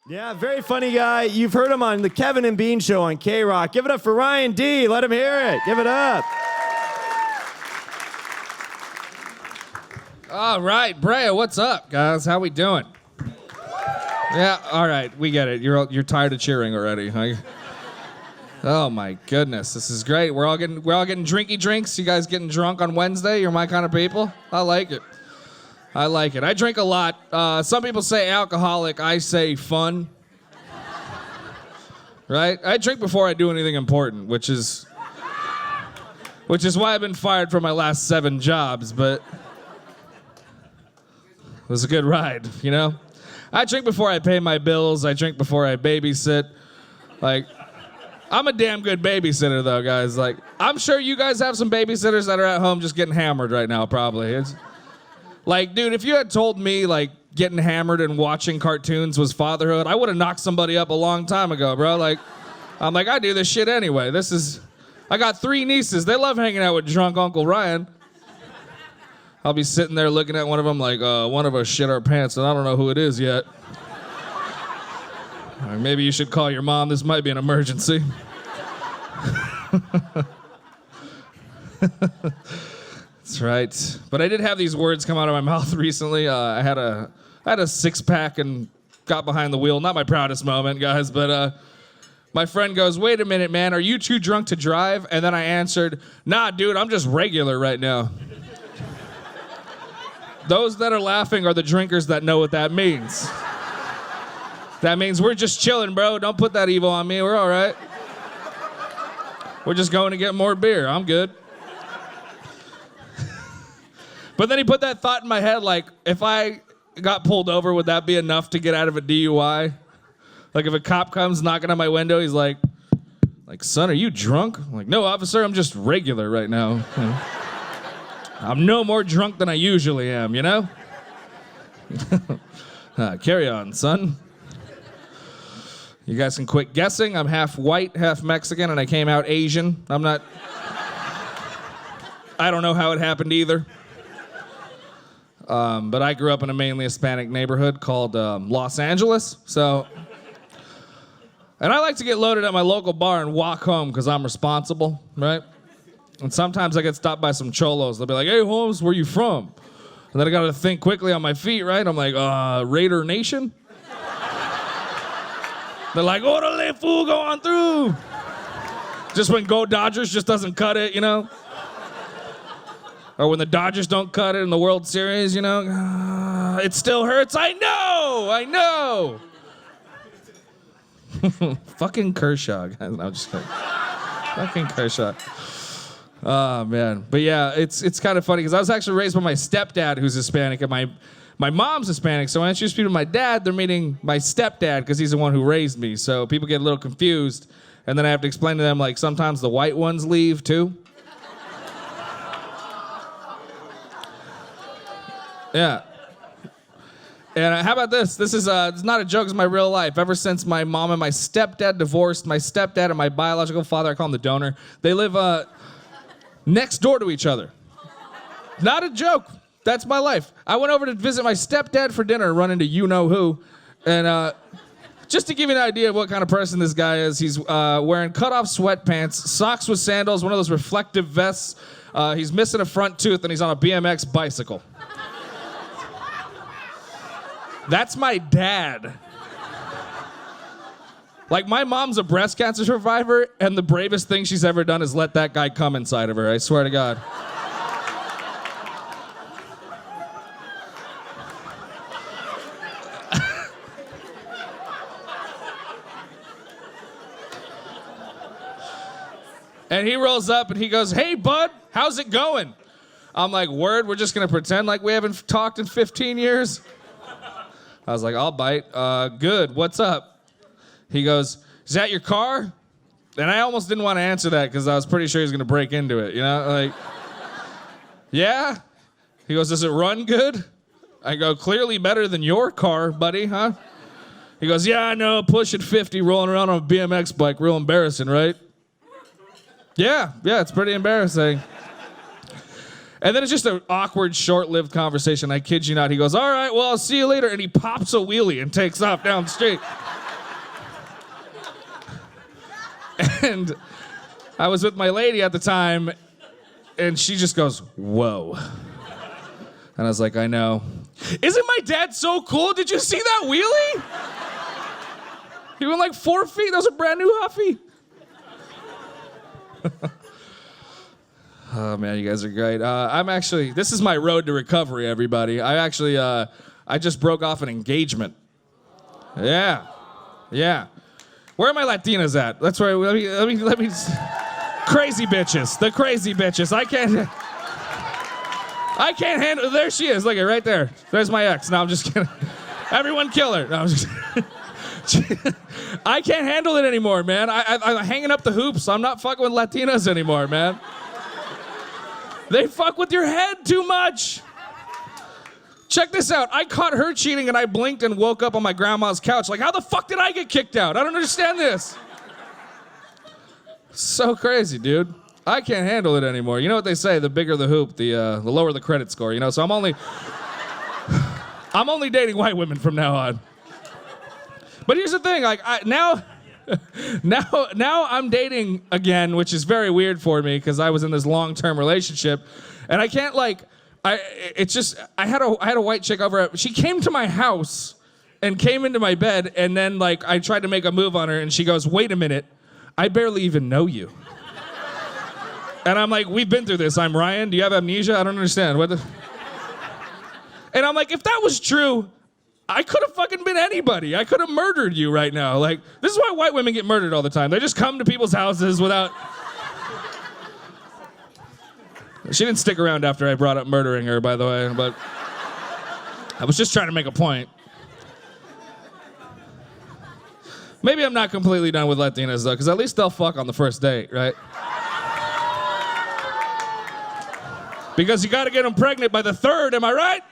Yeah, very funny guy. You've heard him on the Kevin and Bean Show on K-Rock. Give it up for Ryan D. Let him hear it. Give it up. All right, Brea, what's up, guys? How we doing? Yeah, all right, we get it. You're tired of cheering already, huh? Oh my goodness, this is great. We're all getting drinky drinks. You guys getting drunk on Wednesday? You're my kind of people. I like it. I drink a lot. Some people say alcoholic. I say fun. Right? I drink before I do anything important, which is why I've been fired from my last 7 jobs, but it was a good ride, you know? I drink before I pay my bills. I drink before I babysit. Like, I'm a damn good babysitter, though, guys. Like, I'm sure you guys have some babysitters that are at home just getting hammered right now, probably. It's like, dude, if you had told me, like, getting hammered and watching cartoons was fatherhood, I would have knocked somebody up a long time ago, bro. Like, I'm like, I do this shit anyway. I got 3 nieces. They love hanging out with drunk Uncle Ryan. I'll be sitting there looking at one of them like, one of us shit our pants, and I don't know who it is yet. Or maybe you should call your mom. This might be an emergency. That's right. But I did have these words come out of my mouth recently. I had a 6-pack and got behind the wheel. Not my proudest moment, guys, but my friend goes, "Wait a minute, man. Are you too drunk to drive?" And then I answered, "Nah, dude, I'm just regular right now." Those that are laughing are the drinkers that know what that means. That means we're just chilling, bro. Don't put that evil on me. We're all right. We're just going to get more beer. I'm good. But then he put that thought in my head, like, if I got pulled over, would that be enough to get out of a DUI? Like, if a cop comes knocking on my window, he's like, "Son, are you drunk?" I'm like, "No, officer, I'm just regular right now." I'm no more drunk than I usually am, you know? Carry on, son. You guys can quit guessing. I'm half white, half Mexican, and I came out Asian. I don't know how it happened either. But I grew up in a mainly Hispanic neighborhood called Los Angeles. And I like to get loaded at my local bar and walk home because I'm responsible, right? And sometimes I get stopped by some cholos. They'll be like, "Hey, Holmes, where you from?" And then I got to think quickly on my feet, right? I'm like, Raider Nation? They're like, "Orale, fool, go on through." Just when Go Dodgers just doesn't cut it, you know? Or when the Dodgers don't cut it in the World Series, you know? It still hurts. I know. Fucking Kershaw, guys. No, I'm just kidding. Fucking Kershaw. Oh, man. But yeah, it's kind of funny because I was actually raised by my stepdad who's Hispanic, and my mom's Hispanic. So when I introduce people to my dad, they're meeting my stepdad because he's the one who raised me. So people get a little confused, and then I have to explain to them, like, sometimes the white ones leave too. Yeah. And how about this? This is it's not a joke, it's my real life. Ever since my mom and my stepdad divorced, my stepdad and my biological father, I call him the donor, they live next door to each other. Not a joke. That's my life. I went over to visit my stepdad for dinner and run into you-know-who. And just to give you an idea of what kind of person this guy is, he's wearing cut-off sweatpants, socks with sandals, one of those reflective vests. He's missing a front tooth, and he's on a BMX bicycle. That's my dad. Like, my mom's a breast cancer survivor, and the bravest thing she's ever done is let that guy come inside of her. I swear to God. And he rolls up and he goes, "Hey, bud, how's it going?" I'm like, "Word, we're just going to pretend like we haven't talked in 15 years. I was like, "I'll bite." "Good, what's up?" He goes, "Is that your car?" And I almost didn't want to answer that because I was pretty sure he was going to break into it, you know? Like, "Yeah?" He goes, "Does it run good?" I go, "Clearly better than your car, buddy, huh?" He goes, "Yeah, I know, pushing 50, rolling around on a BMX bike, real embarrassing, right?" Yeah, it's pretty embarrassing. And then it's just an awkward, short-lived conversation. I kid you not. He goes, "All right, well, I'll see you later." And he pops a wheelie and takes off down the street. And I was with my lady at the time, and she just goes, whoa. And I was like, I know. Isn't my dad so cool? Did you see that wheelie? He went like 4 feet. That was a brand new Huffy. Oh man, you guys are great. This is my road to recovery, everybody. I just broke off an engagement. Yeah. Where are my Latinas at? That's where, let me, crazy bitches, the crazy bitches. I can't handle, there she is, look at right there. There's my ex. No, I'm just kidding. Everyone kill her. No, I'm just I can't handle it anymore, man. I'm hanging up the hoops. I'm not fucking with Latinas anymore, man. They fuck with your head too much. Check this out. I caught her cheating and I blinked and woke up on my grandma's couch. Like, how the fuck did I get kicked out? I don't understand this. So crazy, dude. I can't handle it anymore. You know what they say? The bigger the hoop, the lower the credit score. You know, so I'm only dating white women from now on. But here's the thing, like now I'm dating again, which is very weird for me because I was in this long-term relationship, and I can't I had a white chick over. She came to my house and came into my bed, and then like I tried to make a move on her, and she goes, "Wait a minute, I barely even know you." And I'm like, "We've been through this. I'm Ryan. Do you have amnesia? I don't understand what the." And I'm like, if that was true, I could have fucking been anybody. I could have murdered you right now. Like, this is why white women get murdered all the time. They just come to people's houses without... She didn't stick around after I brought up murdering her, by the way, but I was just trying to make a point. Maybe I'm not completely done with Latinas, though, because at least they'll fuck on the first date, right? Because you got to get them pregnant by the third, am I right?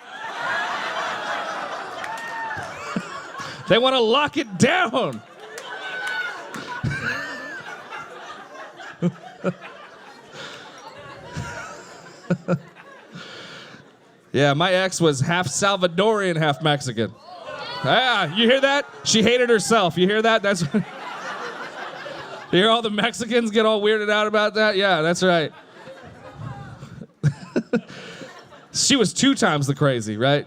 They want to lock it down. Yeah, my ex was half Salvadorian, half Mexican. Yeah, you hear that? She hated herself. You hear that? That's. You hear all the Mexicans get all weirded out about that? Yeah, that's right. She was 2 times the crazy, right?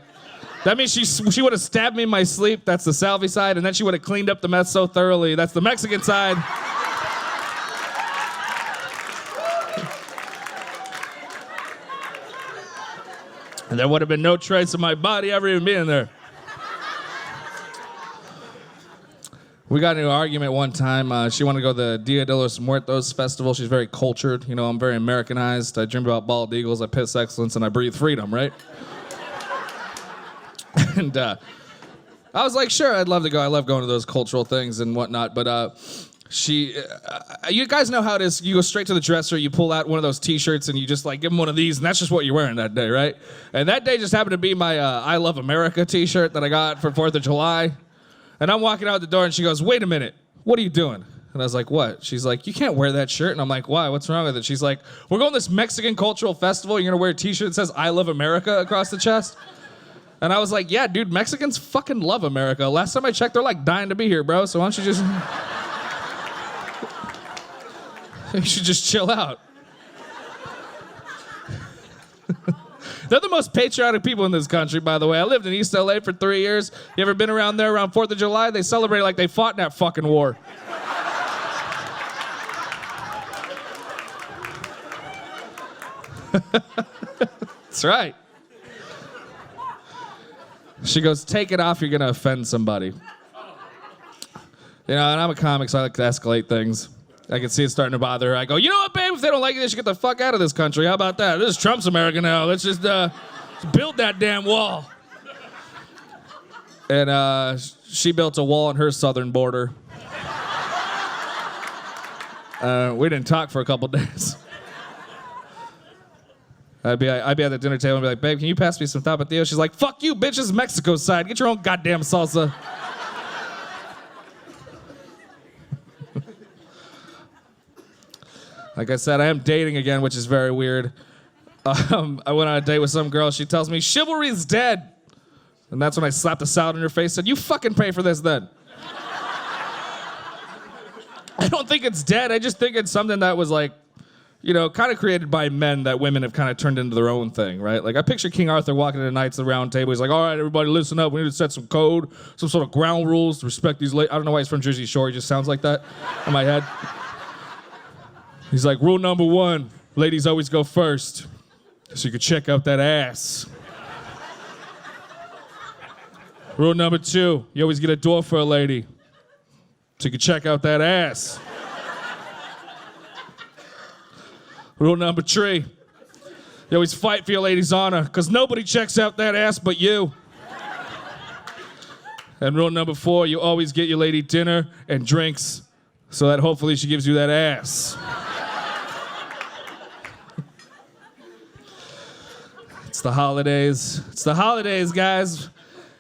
That means she would have stabbed me in my sleep. That's the Salvi side. And then she would have cleaned up the mess so thoroughly. That's the Mexican side. And there would have been no trace of my body ever even being there. We got into an argument one time. She wanted to go to the Dia de los Muertos festival. She's very cultured. You know, I'm very Americanized. I dream about bald eagles. I piss excellence, and I breathe freedom, right? And I was like, sure, I'd love to go. I love going to those cultural things and whatnot. But you guys know how it is. You go straight to the dresser, you pull out one of those T-shirts, and you just like give them one of these, and that's just what you're wearing that day, right? And that day just happened to be my I Love America T-shirt that I got for 4th of July. And I'm walking out the door, and she goes, wait a minute, what are you doing? And I was like, what? She's like, you can't wear that shirt. And I'm like, why? What's wrong with it? She's like, we're going to this Mexican cultural festival. You're going to wear a T-shirt that says I Love America across the chest? And I was like, yeah, dude, Mexicans fucking love America. Last time I checked, they're like dying to be here, bro. So why don't you just... You should just chill out. They're the most patriotic people in this country, by the way. I lived in East LA for 3 years. You ever been around there around 4th of July? They celebrate like they fought in that fucking war. That's right. She goes, take it off, you're gonna offend somebody. You know, and I'm a comic, so I like to escalate things. I can see it starting to bother her. I go, you know what, babe? If they don't like it, they should get the fuck out of this country. How about that? This is Trump's America now. Let's just build that damn wall. And she built a wall on her southern border. We didn't talk for a couple days. I'd be at the dinner table and be like, babe, can you pass me some tapatio? She's like, fuck you, bitch, this is Mexico's side. Get your own goddamn salsa. Like I said, I am dating again, which is very weird. I went on a date with some girl. She tells me, chivalry's dead. And that's when I slapped the salad in her face and said, you fucking pay for this then. I don't think it's dead. I just think it's something that was like, you know, kind of created by men that women have kind of turned into their own thing, right? Like I picture King Arthur walking into Knights of the Round Table. He's like, all right, everybody listen up. We need to set some code, some sort of ground rules to respect these I don't know why he's from Jersey Shore. He just sounds like that in my head. He's like, rule number 1, ladies always go first. So you can check out that ass. Rule number 2, you always get a door for a lady. So you can check out that ass. Rule number 3, you always fight for your lady's honor, because nobody checks out that ass but you. And rule number 4, you always get your lady dinner and drinks, so that hopefully she gives you that ass. It's the holidays. It's the holidays, guys.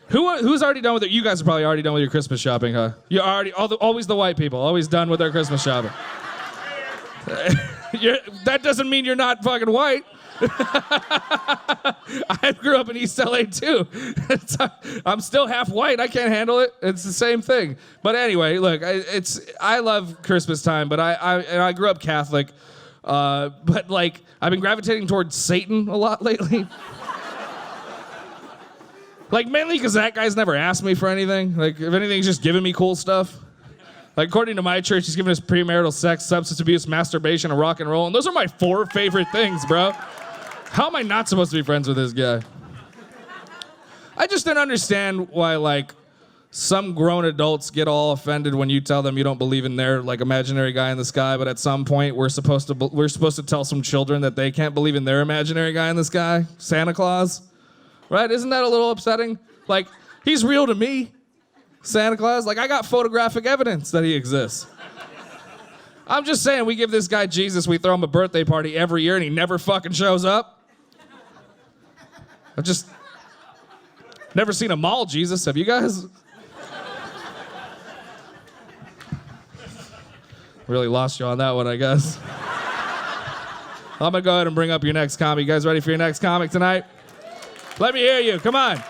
Who's already done with it? You guys are probably already done with your Christmas shopping, huh? You're already, always the white people, always done with their Christmas shopping. That doesn't mean you're not fucking white. I grew up in East LA too. I'm still half white. I can't handle it. It's the same thing. But anyway, look, I love Christmas time, but I grew up Catholic. But like I've been gravitating towards Satan a lot lately. Like mainly because that guy's never asked me for anything. Like if anything, he's just giving me cool stuff. Like according to my church, he's giving us premarital sex, substance abuse, masturbation, and rock and roll. And those are my 4 favorite things, bro. How am I not supposed to be friends with this guy? I just don't understand why, like, some grown adults get all offended when you tell them you don't believe in their, like, imaginary guy in the sky, but at some point we're supposed to tell some children that they can't believe in their imaginary guy in the sky, Santa Claus. Right? Isn't that a little upsetting? Like, he's real to me. Santa Claus, like I got photographic evidence that he exists. I'm just saying, we give this guy Jesus, we throw him a birthday party every year and he never fucking shows up. I've just never seen a mall Jesus, have you guys? Really lost you on that one, I guess. I'm gonna go ahead and bring up your next comic. You guys ready for your next comic tonight? Let me hear you, come on.